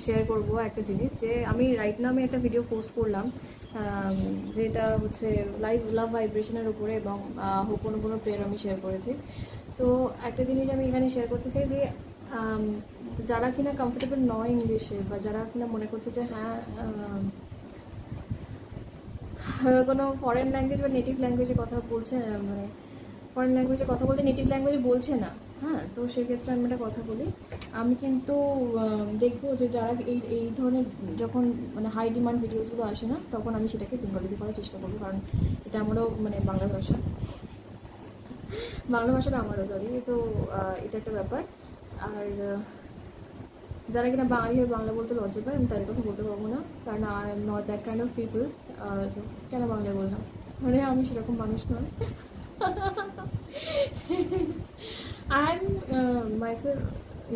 Share করবো একটা জিনিস, যে আমি রাইট নাও আমি একটা ভিডিও পোস্ট করলাম যেটা হচ্ছে লাভ ভাইব্রেশনের উপরে, এবং হোপোনোপোনো প্রেয়ার আমি শেয়ার করেছি। তো একটা জিনিস আমি এখানে শেয়ার করতে চাই যে যারা কিনা কমফোর্টেবল নয় ইংলিশে, বা যারা কিনা মনে করছে যে হ্যাঁ কোনো ফরেন ল্যাঙ্গুয়েজ বা নেটিভ ল্যাঙ্গুয়েজে কথা বলছে, মানে ফরেন ল্যাঙ্গুয়েজে কথা বলছে, নেটিভ ল্যাঙ্গুয়েজে বলছে না, হ্যাঁ, তো সেক্ষেত্রে আমি একটা কথা বলি। আমি কিন্তু দেখবো যে যারা এই ধরনের যখন মানে হাই ডিমান্ড ভিডিওসগুলো আসে না, তখন আমি সেটাকে বেঙ্গলিতে করার চেষ্টা করবো, কারণ এটা আমারও মানে বাংলা ভাষাটা আমারও, সরি। তো এটা একটা ব্যাপার। আর যারা কিনা বাঙালি হয়ে বাংলা বলতে লজ্জা পায়, আমি তাদের কথা বলতে পারবো না, কারণ I am not that kind of peoples. কেন বাংলায় বললাম, মানে আমি সেরকম মানুষ নয়। I am myself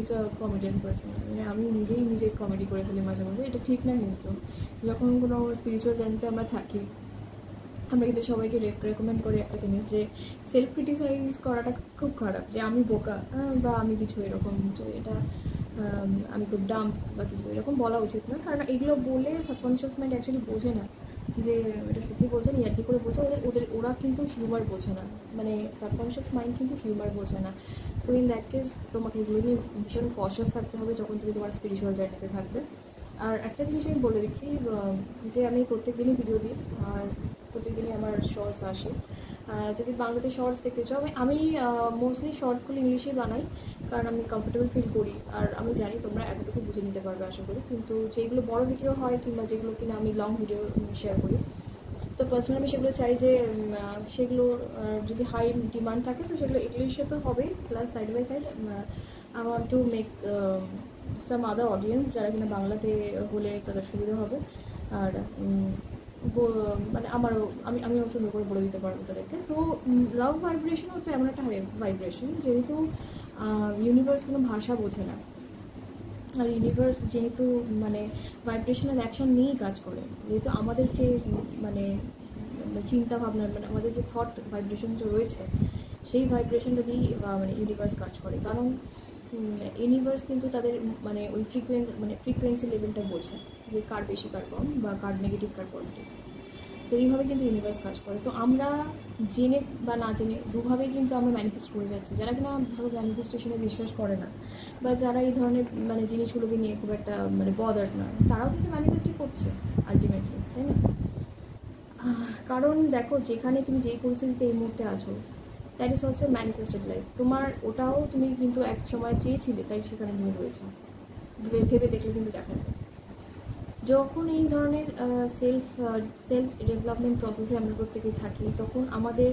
is a comedian person, মানে আমি নিজেই কমেডি করে ফেলি মাঝে মাঝে। এটা ঠিক না, কিন্তু যখন কোনো স্পিরিচুয়াল জার্নিতে আমরা থাকি, আমরা কিন্তু সবাইকে রেকমেন্ড করি একটা জিনিস, যে সেলফ ক্রিটিসাইজ করাটা খুব খারাপ, যে আমি বোকা বা আমি কিছু এরকম, যে এটা আমি খুব ডাম্প বা কিছু এরকম বলা উচিত না, কারণ এগুলো বলে সাবকনশিয়াস মাইন্ড অ্যাকচুয়ালি বোঝে না যে এটা সত্যি বলছে না, ইয়ার্কি করে বোঝে। ওরা কিন্তু হিউমার বোঝে না, মানে সাবকনশিয়াস মাইন্ড কিন্তু হিউমার বোঝে না। তো ইন দ্যাট কেস তোমাকে এগুলো নিয়ে ভীষণ কশাস থাকতে হবে যখন তুমি তোমার স্পিরিচুয়াল জার্নিতে থাকবে। আর একটা জিনিস আমি বলে রাখি, যে আমি প্রত্যেক দিনই ভিডিও দিই, আর প্রত্যেকদিনই আমার শর্টস আসে। যদি বাংলাতে শর্টস দেখতে চাও, আমি মোস্টলি শর্টসগুলো ইংলিশেই বানাই, কারণ আমি কমফোর্টেবল ফিল করি, আর আমি জানি তোমরা এতটুকু বুঝে নিতে পারবে আশা করি। কিন্তু যেগুলো বড় ভিডিও হয়, কিংবা যেগুলো কিনা আমি লং ভিডিও শেয়ার করি, তো পার্সোনালি আমি সেগুলো চাই যে সেগুলো যদি হাই ডিমান্ড থাকে, তো সেগুলো ইংলিশে তো হবেই, plus side by side I want to make some other audience, যারা কিনা বাংলাতে হলে তাদের সুবিধা হবে। আর মানে আমিও সুন্দর করে বলে দিতে পারবো তাদেরকে। তো লাভ ভাইব্রেশন হচ্ছে এমন একটা ভাইব্রেশন, যেহেতু ইউনিভার্স কোনো ভাষা বোঝে না, আর ইউনিভার্স যেহেতু মানে ভাইব্রেশনাল অ্যাকশন নিয়েই কাজ করে, যেহেতু আমাদের যে মানে চিন্তা ভাবনা, মানে আমাদের যে থট ভাইব্রেশনটা রয়েছে, সেই ভাইব্রেশনটা দিয়েই মানে ইউনিভার্স কাজ করে। কারণ ইউনিভার্স কিন্তু তাদের মানে ওই ফ্রিকোয়েন্সি লেভেলটা বোঝে, যে কার বেশি কার কম, বা কার নেগেটিভ কার পজিটিভ। তো এইভাবে কিন্তু ইউনিভার্স কাজ করে। তো আমরা জেনে বা না জেনে দুভাবেই কিন্তু আমরা ম্যানিফেস্ট করে যাচ্ছি। যারা কিনা ভালো ম্যানিফেস্টেশনে বিশ্বাস করে না, বা যারা এই ধরনের মানে জিনিসগুলোকে নিয়ে খুব একটা মানে বদার্ড নয়, তারাও কিন্তু ম্যানিফেস্টই করছে আলটিমেটলি, তাই না? কারণ দেখো, যেখানে তুমি যেই পরিস্থিতিতে এই মুহূর্তে আছো, that is also manifested life. তোমার ওটাও তুমি কিন্তু এক সময় চেয়েছিলে, তাই সেখানে তুমি রয়েছো। ভেবে দেখলে কিন্তু দেখা যায়, যখন এই ধরনের সেলফ ডেভেলপমেন্ট প্রসেসে আমরা প্রত্যেকেই থাকি, তখন আমাদের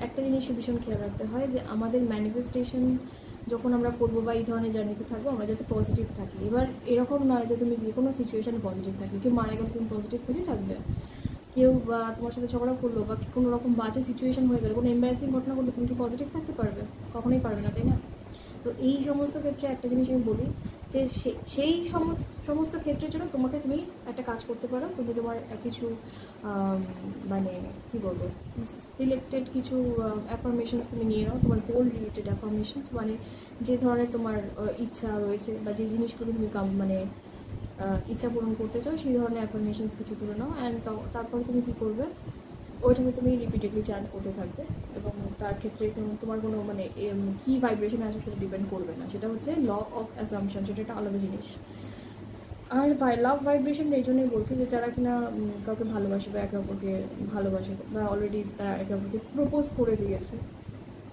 একটা জিনিসে ভীষণ খেয়াল রাখতে হয়, যে আমাদের ম্যানিফেস্টেশন যখন আমরা করবো বা এই ধরনের জার্নিতে থাকবো, আমরা যাতে পজিটিভ থাকি। এবার এরকম নয় যে তুমি যে কোনো সিচুয়েশানে পজিটিভ থাকবে, কেউ মারা গেলে তুমি পজিটিভ থেকেই থাকবে, কেউ বা তোমার সাথে ঝগড়া করলো, বা কোনো রকম বাজে সিচুয়েশান হয়ে গেলো, কোনো এম্বারেসিং ঘটনা করলো, তুমি কি পজিটিভ থাকতে পারবে? কখনোই পারবে না, তাই না? তো এই সমস্ত ক্ষেত্রে একটা জিনিস আমি বলি, যে সেই সমস্ত ক্ষেত্রের জন্য তুমি একটা কাজ করতে পারো। তুমি তোমার কিছু মানে কী বলবো, সিলেক্টেড কিছু অ্যাফার্মেশনস তুমি নিয়ে নাও, তোমার গোল রিলেটেড অ্যাফার্মেশনস, মানে যে ধরনের তোমার ইচ্ছা রয়েছে, বা যে জিনিসগুলো তুমি মানে ইচ্ছা পূরণ করতে চাও, সেই ধরনের অ্যাফার্মেশনস কিছু তুলে নাও। অ্যান্ড তারপরে তুমি কী করবে, ওইটাকে তুমি রিপিটেডলি চ্যান্ট করতে থাকবে, এবং তার ক্ষেত্রে তোমার কোনো মানে কী ভাইব্রেশন আছে সেটা ডিপেন্ড করবে না, সেটা হচ্ছে ল অফ অ্যাসাম্পশন, সেটা একটা আলাদা জিনিস। আর লাভ ভাইব্রেশন এই জন্যই বলছি, যে যারা কিনা কাউকে ভালোবাসে, বা একে অপরকে ভালোবাসে, বা অলরেডি তারা একে অপরকে প্রপোজ করে দিয়েছে,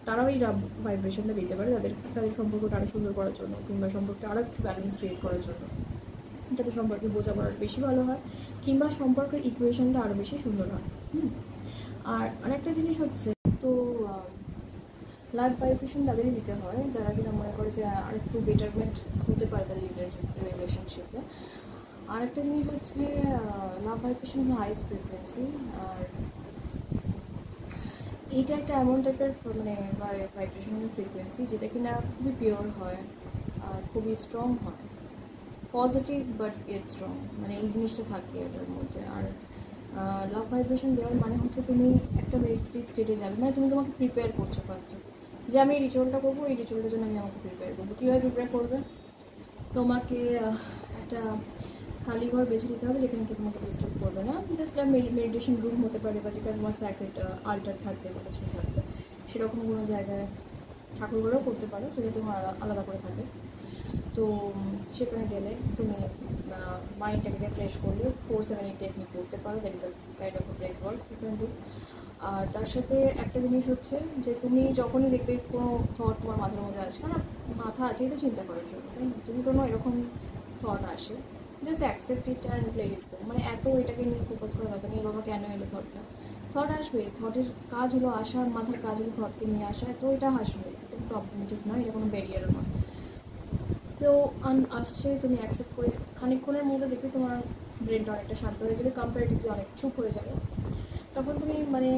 তারাও এই লাভ ভাইব্রেশনটা দিতে পারে তাদের সম্পর্কটা আরও সুন্দর করার জন্য, কিংবা সম্পর্কে আরও একটু ব্যালেন্স ক্রিয়েট করার জন্য, যাতে সম্পর্কে বোঝাপড়া বেশি ভালো হয়, কিংবা সম্পর্কের ইকুয়েশনটা আরও বেশি সুন্দর হয়। আর আরেকটা জিনিস হচ্ছে, তো লাভ ভাইব্রেশন তাদেরই দিতে হয় যারা কিনা মনে করে যে আরেকটু বেটারমেন্ট হতে পারে তাদের রিলেশনশিপে। আরেকটা জিনিস হচ্ছে, লাভ ভাইব্রেশন হলো হাইস্ট ফ্রিকোয়েন্সি, আর এইটা একটা এমন টাইপের মানে ভাইব্রেশনাল ফ্রিকোয়েন্সি, যেটা কিনা খুবই পিওর হয়, আর খুবই স্ট্রং হয়, পজিটিভ বাট ইট স্ট্রং, মানে এই জিনিসটা থাকে এটার মধ্যে। আর লাভ ভাইব্রেশন দেওয়ার মানে হচ্ছে তুমি একটা মেডিটেটিভ স্টেটে যাবে, মানে তুমি তোমাকে প্রিপেয়ার করছো ফার্স্টে, যে আমি এই রিচুয়ালটা করবো, এই রিচুয়ালটার জন্য আমি আমাকে প্রিপেয়ার করবো। কীভাবে প্রিপেয়ার করবে? তোমাকে একটা খালি ঘর বেছে নিতে হবে যেখানে কেউ তোমাকে ডিস্টার্ব করবে না। জাস্ট মেডিটেশন রুম হতে পারে, বা যেখানে তোমার স্যাক্রেড আল্টার থাকবে বা কিছু থাকবে, সেরকম কোনো জায়গায় ঠাকুর ঘরেও করতে পারো যদি তোমার আলাদা করে থাকে। তো সেখানে গেলে তুমি মাইন্ডটাকে রিফ্রেশ করলে 4-7-8 টেকনিক করতে পারো। That is a kind of breath work you can do. আর তার সাথে একটা জিনিস হচ্ছে যে তুমি যখনই দেখবে কোনো থট তোমার মাথার মধ্যে আসছে, কারণ মাথা আছেই তো চিন্তা করার জন্য, তাই না? যদি কোনো এরকম থট আসে, just accept it and let it go. মানে এত এটাকে নিয়ে ফোকাস করা দরকার নেই বাবা কেন এলো থটটা। থট আসবে, থটের কাজ হলো আসা, মাথার কাজ হলো থটকে নিয়ে আসা, তো এটা আসবে, কোনো প্রবলেমেটিক নয়, এটা কোনো ব্যারিয়ারও নয়। তো আসছে, তুমি অ্যাকসেপ্ট করে খানিকক্ষণের মধ্যে দেখবে তোমার ব্রেনটা অনেকটা শান্ত হয়ে যাবে, কম্পারেটিভলি অনেক চুপ হয়ে যাবে। তখন তুমি মানে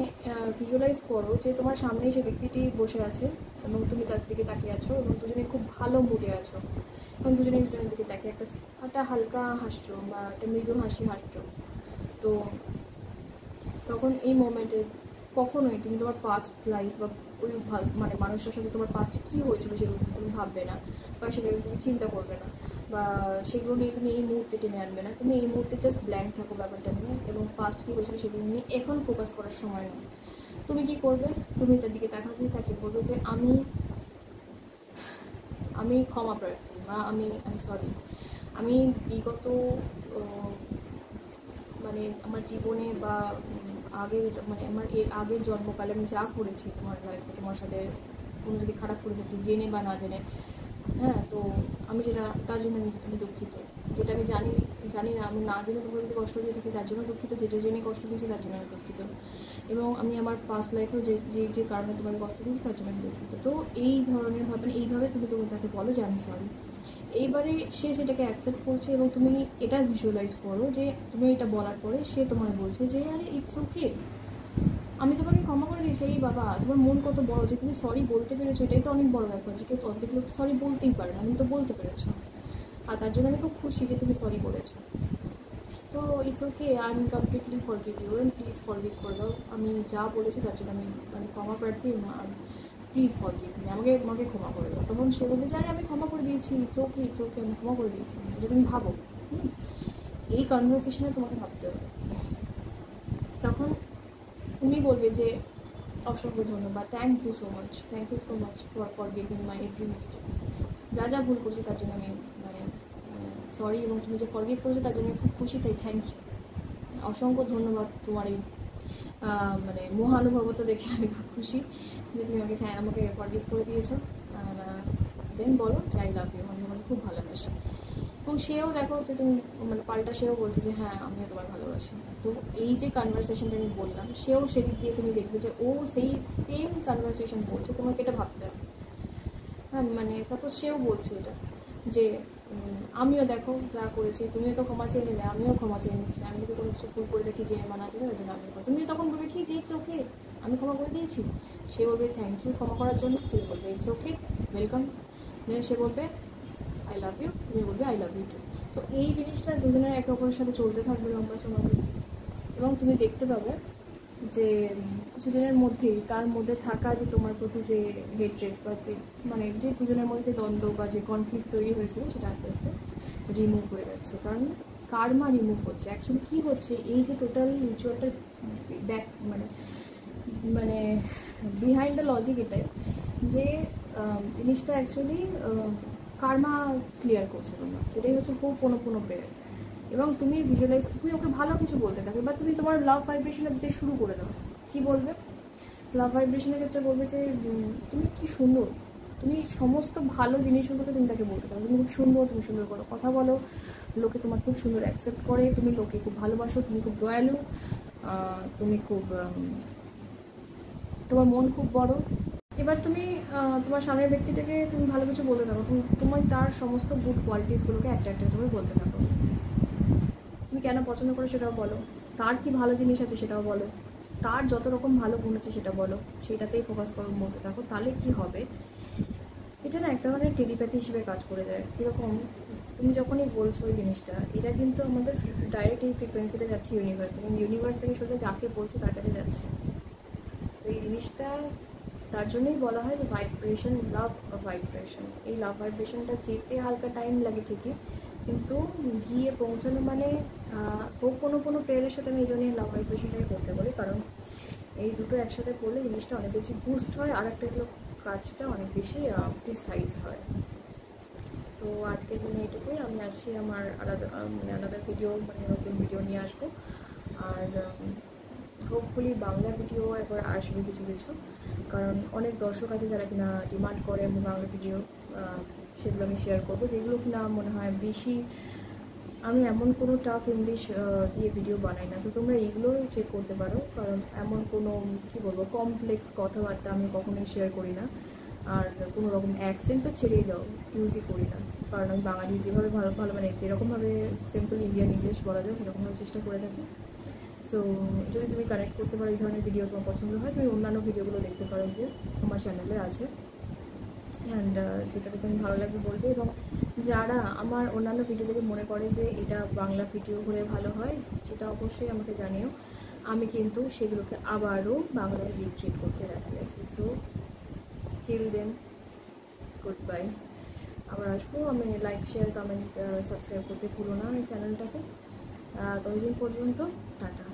ভিজুয়ালাইজ করো যে তোমার সামনে সে ব্যক্তিটি বসে আছে এবং তুমি তার দিকে তাকিয়ে আছো এবং দুজনে খুব ভালো মুডে আছো এবং দুজনে দুজনের দিকে তাকিয়ে একটা হালকা হাসছো বা একটা মৃদু হাসি হাসছো। তো তখন এই মোমেন্টে কখনোই তুমি তোমার পাস্ট লাইফ বা ওই মানে মানুষটার সাথে তোমার পাস্টে কী হয়েছিল সেগুলো তুমি ভাববে না বা সেগুলো তুমি চিন্তা করবে না বা সেগুলো নিয়ে তুমি এই মুহূর্তে টেনে আনবে না। তুমি এই মুহূর্তে জাস্ট ব্ল্যাঙ্ক থাকো ব্যাপারটা নিয়ে, এবং পাস্ট কী হয়েছিল সেগুলো নিয়ে এখন ফোকাস করার সময় নয়। তুমি কি করবে, তুমি তার দিকে তাকিয়ে বলবে যে আমি ক্ষমা প্রার্থী বা আমি সরি। আমি বিগত মানে আমার জীবনে বা আগের মানে আমার এর আগের জন্মকালে আমি যা করেছি তোমার লাইফে, তোমার সাথে কোনো যদি খারাপ করে থাকি জেনে বা না জেনে, হ্যাঁ, তো আমি যেটা তার জন্য আমি দুঃখিত। যেটা আমি জানি না, আমি না জেনে তোমাকে যদি কষ্ট দিয়ে থাকি তার জন্য দুঃখিত, যেটা জেনে কষ্ট দিয়েছি তার জন্য আমি দুঃখিত, এবং আমি আমার পাস্ট লাইফেও যে কারণে তোমাকে কষ্ট দিয়েছি তার জন্য আমি দুঃখিত। তো এই ধরনের ভাবেন, এইভাবে তুমি তাকে বলো যে আমি সরি। এইবারে সে সেটাকে অ্যাকসেপ্ট করছে এবং তুমি এটা ভিজুয়ালাইজ করো যে তুমি এটা বলার পরে সে তোমায় বলছে যে আরে ইটস ওকে, আমি তোমাকে ক্ষমা করে দিয়েছি। এই বাবা, তোমার মন কত বড় যে তুমি সরি বলতে পেরেছো, এটাই তো অনেক বড় ব্যাপার, যে কেউ অর্ধেক লোক সরি বলতেই পারে না, তুমি তো বলতে পেরেছো, আর তার জন্য আমি খুব খুশি যে তুমি সরি বলেছো। তো it's okay, I am completely forgive you and please forgive করে দাও। আমি যা বলেছি তার জন্য আমি ক্ষমা প্রার্থী, প্লিজ ফরগিভ মি, আমাকে ক্ষমা করে দাও। তখন সে বলতে চাই আমি ক্ষমা করে দিয়েছি, ইটস ওকে আমি ক্ষমা করে দিয়েছি। এটা তুমি ভাবো, এই কনভারসেশনে তোমাকে ভাবতে হবে। তখন তুমি বলবে যে অসংখ্য ধন্যবাদ, thank you so much for giving my every mistakes. যা ভুল করছি তার জন্য আমি মানে সরি, এবং তুমি যে ফরগিভ করেছো তার জন্য আমি খুব খুশি, তাই থ্যাংক ইউ, অসংখ্য ধন্যবাদ। তোমার এই মানে মহানুভবতা দেখে আমি খুব খুশি যে তুমি আমাকে ফরগিভ করে দিয়েছো। দেন বলো যে আই লাভ ইউ, আমি তোমাকে খুব ভালোবাসি। এবং সেও দেখো যে তুমি মানে পাল্টা সেও বলছে যে হ্যাঁ আমিও তোমার ভালোবাসি। তো এই যে কনভারসেশনটা আমি বললাম, সেও সেদিক দিয়ে তুমি দেখবে যে ও সেই সেম কনভারসেশন বলছে, তোমাকে এটা ভাবতে হবে। হ্যাঁ, মানে সাপোজ সেও বলছে এটা যে আমিও দেখো যা করেছি, তুমিও তো ক্ষমা চেয়ে নিলে, আমিও ক্ষমা চেয়ে নিচ্ছি, আমি যদি কোনো কিছু ভুল করে দেখি যে মানা যাবে তার জন্য আমি, তুমি তখন বলবে কি যে ইটস ওকে, আমি ক্ষমা করে দিয়েছি। সে বলবে থ্যাংক ইউ ক্ষমা করার জন্য, তুমি বলবে ইটস ওকে, ওয়েলকাম। দেন সে বলবে আই লাভ ইউ, তুমি বলবে আই লাভ ইউ টু। তো এই জিনিসটা দুজনের একে অপরের সাথে চলতে থাকবে লম্বা সময়, এবং তুমি দেখতে পাবে যে কিছুদিনের মধ্যেই তার মধ্যে থাকা যে তোমার প্রতি যে হেট্রেড বা যে মানে যে দুজনের মধ্যে যে দ্বন্দ্ব বা যে কনফ্লিক্ট তৈরি হয়েছিল সেটা আস্তে আস্তে রিমুভ হয়ে যাচ্ছে। কারণ কার্মা রিমুভ হচ্ছে। অ্যাকচুয়ালি কী হচ্ছে, এই যে টোটাল রিচুয়ালটার ব্যাক মানে মানে বিহাইন্ড দ্য লজিক এটাই যে জিনিসটা অ্যাকচুয়ালি কার্মা ক্লিয়ার করছে তোমরা, সেটাই হচ্ছে খুব পুনঃ প্রেয়ার। এবং তুমি ভিজুয়ালাইজ, তুমি ওকে ভালো কিছু বলতে থাকো, বা তুমি তোমার লাভ ভাইব্রেশনটা দিতে শুরু করে দাও। কী বলবে, লাভ ভাইব্রেশনের ক্ষেত্রে বলবে যে তুমি কি সুন্দর, তুমি সমস্ত ভালো জিনিসগুলোকে তুমি তাকে বলতে পারো, তুমি খুব সুন্দর, তুমি সুন্দর করো কথা বলো, লোকে তোমার খুব সুন্দর অ্যাকসেপ্ট করে, তুমি লোকে খুব ভালোবাসো, তুমি খুব দয়ালু, তুমি খুব তোমার মন খুব বড়। এবার তুমি তোমার সামনের ব্যক্তিটাকে তুমি ভালো কিছু বলতে থাকো, তুমি তার সমস্ত গুড কোয়ালিটিসগুলোকে একটা করে বলতে থাকো। তুমি কেন পছন্দ করো সেটাও বলো, তার কি ভালো জিনিস আছে সেটাও বলো, তার যত রকম ভালো গুণ আছে সেটা বলো, সেটাতেই ফোকাস করো, বলতে থাকো। তাহলে কি হবে, এটা না একটা ধরনের টেলিপ্যাথি হিসেবে কাজ করে যায়। কীরকম, তুমি যখনই বলছো ওই জিনিসটা, এটা কিন্তু আমাদের ডাইরেক্ট এই ফ্রিকোয়েন্সিতে যাচ্ছে ইউনিভার্স, এবং ইউনিভার্স থেকে সোজা যাকে বলছো তার কাছে যাচ্ছে। তো এই জিনিসটা তার জন্যই বলা হয় যে ভাইব্রেশন, লাভ ভাইব্রেশন। এই লাভ ভাইব্রেশনটা যেতে হালকা টাইম লাগে ঠিকই, কিন্তু গিয়ে পৌঁছানো মানে হোক কোনো প্রেয়ারের সাথে আমি এই জন্যই লাভ ভাইব্রেশনটাকে করতে বলি, কারণ এই দুটো একসাথে করলে জিনিসটা অনেক বেশি বুস্ট হয়, আর একটা হলো কাজটা অনেক বেশি প্রিসাইজ হয়। তো আজকের জন্য এটুকুই। আমি আসছি আমার আলাদা ভিডিও, মানে নতুন ভিডিও নিয়ে আসবো। আর হোপফুলি বাংলা ভিডিও একবার আসবে কিছু কিছু, কারণ অনেক দর্শক আছে যারা কিনা ডিমান্ড করে আমি বাংলা ভিডিও, সেগুলো আমি শেয়ার করবো, যেগুলো কিনা মনে হয় বেশি। আমি এমন কোনো টাফ ইংলিশ দিয়ে ভিডিও বানাই না, তো তোমরা এইগুলো চেক করতে পারো, কারণ এমন কোনো কী বলবো কমপ্লেক্স কথাবার্তা আমি কখনোই শেয়ার করি না। আর কোনো রকম অ্যাকসেন্ট তো ছেড়েই দাও, ইউজই করি না, কারণ আমি বাঙালি যেভাবে ভালো মানে যেরকমভাবে সিম্পল ইন্ডিয়ান ইংলিশ বলা যায় সেরকমভাবে চেষ্টা করে থাকি। সো যদি তুমি কানেক্ট করতে পারো, এই ধরনের ভিডিও তোমার পছন্দ হয়, তুমি অন্যান্য ভিডিওগুলো দেখতে পারো, যে আমার চ্যানেলে আছে। অ্যান্ড যেটাকে তুমি ভালো লাগবে বলবে, এবং যারা আমার অন্যান্য ভিডিও থেকে মনে করে যে এটা বাংলা ভিডিও হলে ভালো হয়, সেটা অবশ্যই আমাকে জানিও। আমি কিন্তু সেগুলোকে আবারও বাংলায় রিট্রিট করতে রাজি আছি। So till then, goodbye. আবার আসবো। আমি লাইক, শেয়ার, কমেন্ট, সাবস্ক্রাইব করতে ভুলো না এই চ্যানেলটাকে। ততদিন পর্যন্ত টাটা।